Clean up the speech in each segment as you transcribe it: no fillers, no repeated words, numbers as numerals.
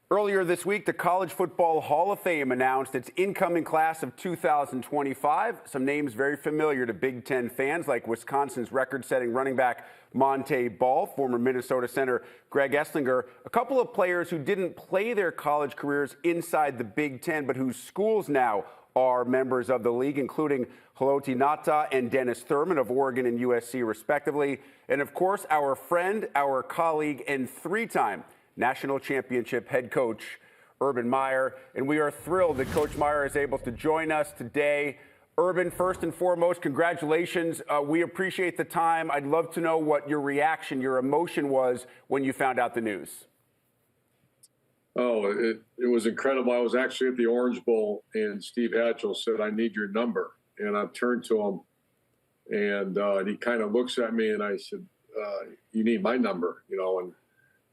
Earlier this week, the College Football Hall of Fame announced its incoming class of 2025. Some names very familiar to Big Ten fans, like Wisconsin's record-setting running back Monte Ball, former Minnesota center Greg Esslinger, a couple of players who didn't play their college careers inside the Big Ten, but whose schools now are members of the league, including Haloti Ngata and Dennis Thurman of Oregon and USC, respectively. And, of course, our friend, our colleague, and three-time National Championship head coach Urban Meyer. And we are thrilled that Coach Meyer is able to join us today. Urban, first and foremost, congratulations. We appreciate the time. I'd love to know what your reaction, your emotion was when you found out the news. Oh, it was incredible. I was actually at the Orange Bowl, and Steve Hatchell said, "I need your number." And I turned to him, and he kind of looks at me, and I said, "You need my number, and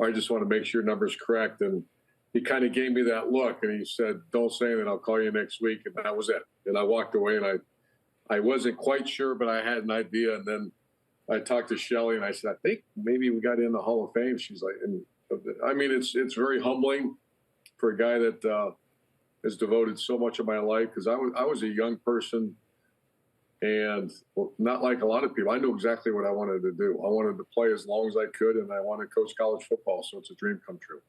I just want to make sure your number's correct." And he kind of gave me that look, and he said, "Don't say anything, I'll call you next week." And that was it. And I walked away, and I wasn't quite sure, but I had an idea. And then I talked to Shelly, and I said, "I think maybe we got in the Hall of Fame." She's like, and I mean, it's very humbling for a guy that has devoted so much of my life, because I was a young person, and not like a lot of people. I knew exactly what I wanted to do. I wanted to play as long as I could, and I wanted to coach college football, so it's a dream come true.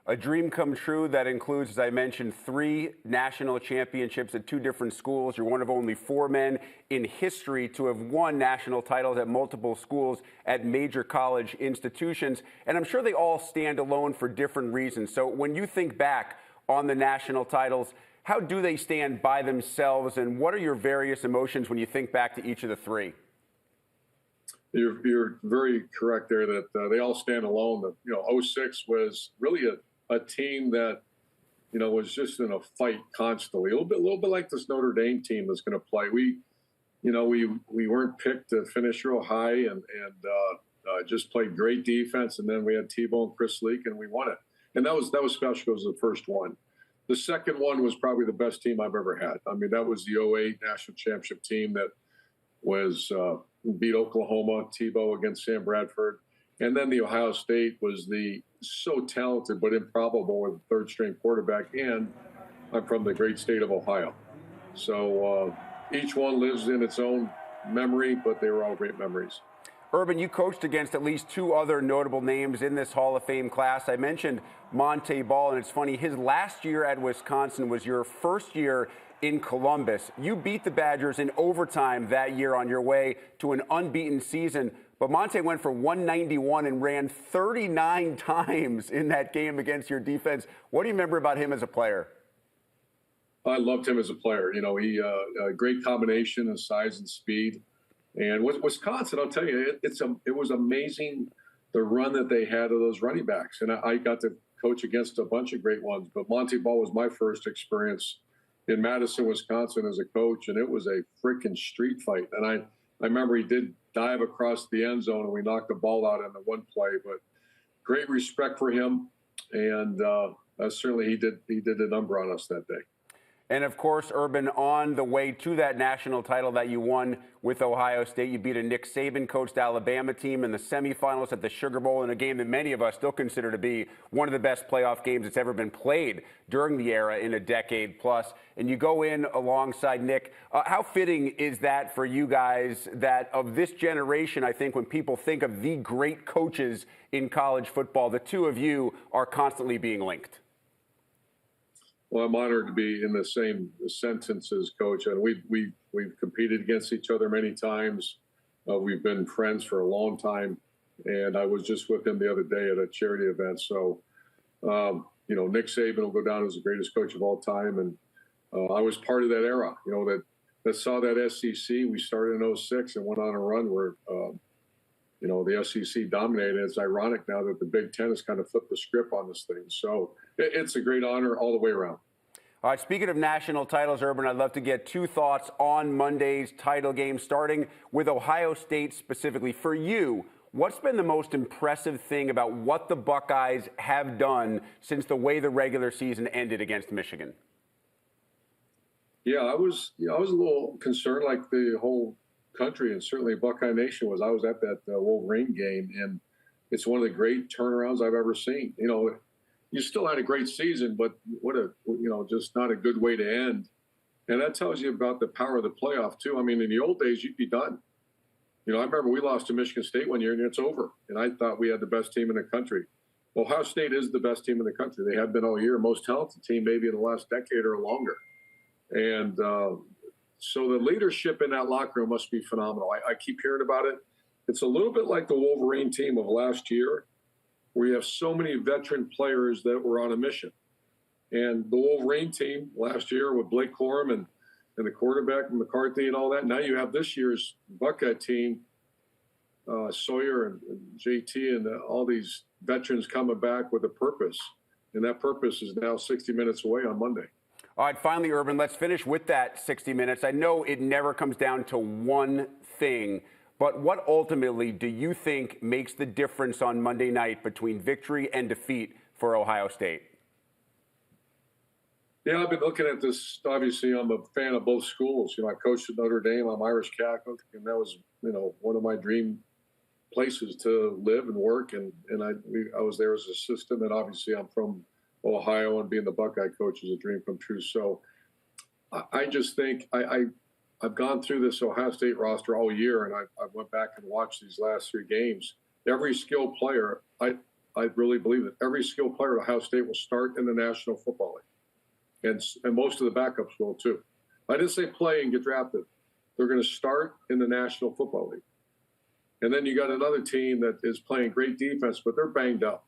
A dream come true that includes, as I mentioned, 3 national championships at 2 different schools. You're one of only 4 men in history to have won national titles at multiple schools at major college institutions. And I'm sure they all stand alone for different reasons. So when you think back on the national titles, how do they stand by themselves, and what are your various emotions when you think back to each of the 3? You're very correct there that they all stand alone. 06 was really a team that, was just in a fight constantly. A little bit like this Notre Dame team that's going to play. We weren't picked to finish real high and just played great defense. And then we had Tebow and Chris Leak, and we won it. And that was special. It was the first one. The second one was probably the best team I've ever had. I mean, that was the 08 national championship team that was beat Oklahoma, Tebow against Sam Bradford. And then the Ohio State was so talented but improbable with third-string quarterback. And I'm from the great state of Ohio. So each one lives in its own memory, but they were all great memories. Urban, you coached against at least 2 other notable names in this Hall of Fame class. I mentioned Monte Ball, and it's funny, his last year at Wisconsin was your first year in Columbus. You beat the Badgers in overtime that year on your way to an unbeaten season, but Monte went for 191 and ran 39 times in that game against your defense. What do you remember about him as a player? I loved him as a player. He a great combination of size and speed. And with Wisconsin, I'll tell you, it was amazing the run that they had of those running backs. And I got to coach against a bunch of great ones. But Monte Ball was my first experience in Madison, Wisconsin as a coach, and it was a freaking street fight. And I remember he did dive across the end zone, and we knocked the ball out on the one play. But great respect for him, and certainly he did a number on us that day. And, of course, Urban, on the way to that national title that you won with Ohio State, you beat a Nick Saban-coached Alabama team in the semifinals at the Sugar Bowl in a game that many of us still consider to be one of the best playoff games that's ever been played during the era in a decade plus. And you go in alongside Nick. How fitting is that for you guys that of this generation, I think when people think of the great coaches in college football, the 2 of you are constantly being linked? Well, I'm honored to be in the same sentence as Coach. And we've competed against each other many times. We've been friends for a long time. And I was just with him the other day at a charity event. So, Nick Saban will go down as the greatest coach of all time. And I was part of that era, that saw that SEC. We started in 06 and went on a run where, the SEC dominated. It's ironic now that the Big Ten has kind of flipped the script on this thing. So it's a great honor all the way around. All right, speaking of national titles, Urban, I'd love to get 2 thoughts on Monday's title game, starting with Ohio State specifically. For you, what's been the most impressive thing about what the Buckeyes have done since the way the regular season ended against Michigan? Yeah, I was a little concerned, like the whole country, and certainly Buckeye Nation was. I was at that Wolverine game, and it's one of the great turnarounds I've ever seen. you still had a great season, but just not a good way to end. And that tells you about the power of the playoff too. I mean, in the old days, you'd be done. I remember we lost to Michigan State one year, and it's over. And I thought we had the best team in the country. Ohio State is the best team in the country. They have been all year, most talented team maybe in the last decade or longer. And so the leadership in that locker room must be phenomenal. I keep hearing about it. It's a little bit like the Wolverine team of last year, where you have so many veteran players that were on a mission. And the Wolverine team last year with Blake Corum and the quarterback McCarthy and all that. Now you have this year's Buckeye team, Sawyer and JT and all these veterans coming back with a purpose. And that purpose is now 60 minutes away on Monday. All right, finally, Urban, let's finish with that 60 minutes. I know it never comes down to one thing, but what ultimately do you think makes the difference on Monday night between victory and defeat for Ohio State? Yeah, I've been looking at this. Obviously, I'm a fan of both schools. I coached at Notre Dame. I'm Irish Catholic, and that was, one of my dream places to live and work. And I was there as an assistant. And obviously, I'm from Ohio, and being the Buckeye coach is a dream come true. So I just think I've gone through this Ohio State roster all year, and I went back and watched these last 3 games. Every skilled player, I really believe that every skilled player at Ohio State will start in the National Football League. And most of the backups will too. I didn't say play and get drafted. They're going to start in the National Football League. And then you got another team that is playing great defense, but they're banged up.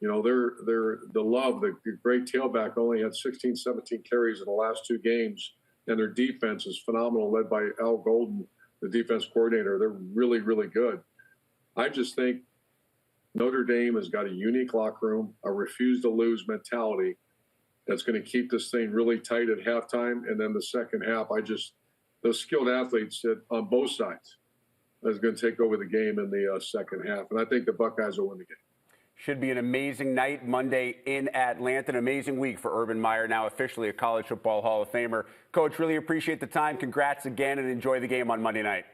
They're the great tailback only had 16, 17 carries in the last 2 games, and their defense is phenomenal, led by Al Golden, the defense coordinator. They're really, really good. I just think Notre Dame has got a unique locker room, a refuse to lose mentality that's going to keep this thing really tight at halftime. And then the second half, those skilled athletes on both sides is going to take over the game in the second half. And I think the Buckeyes will win the game. Should be an amazing night Monday in Atlanta. An amazing week for Urban Meyer, now officially a College Football Hall of Famer. Coach, really appreciate the time. Congrats again, and enjoy the game on Monday night.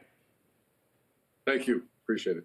Thank you. Appreciate it.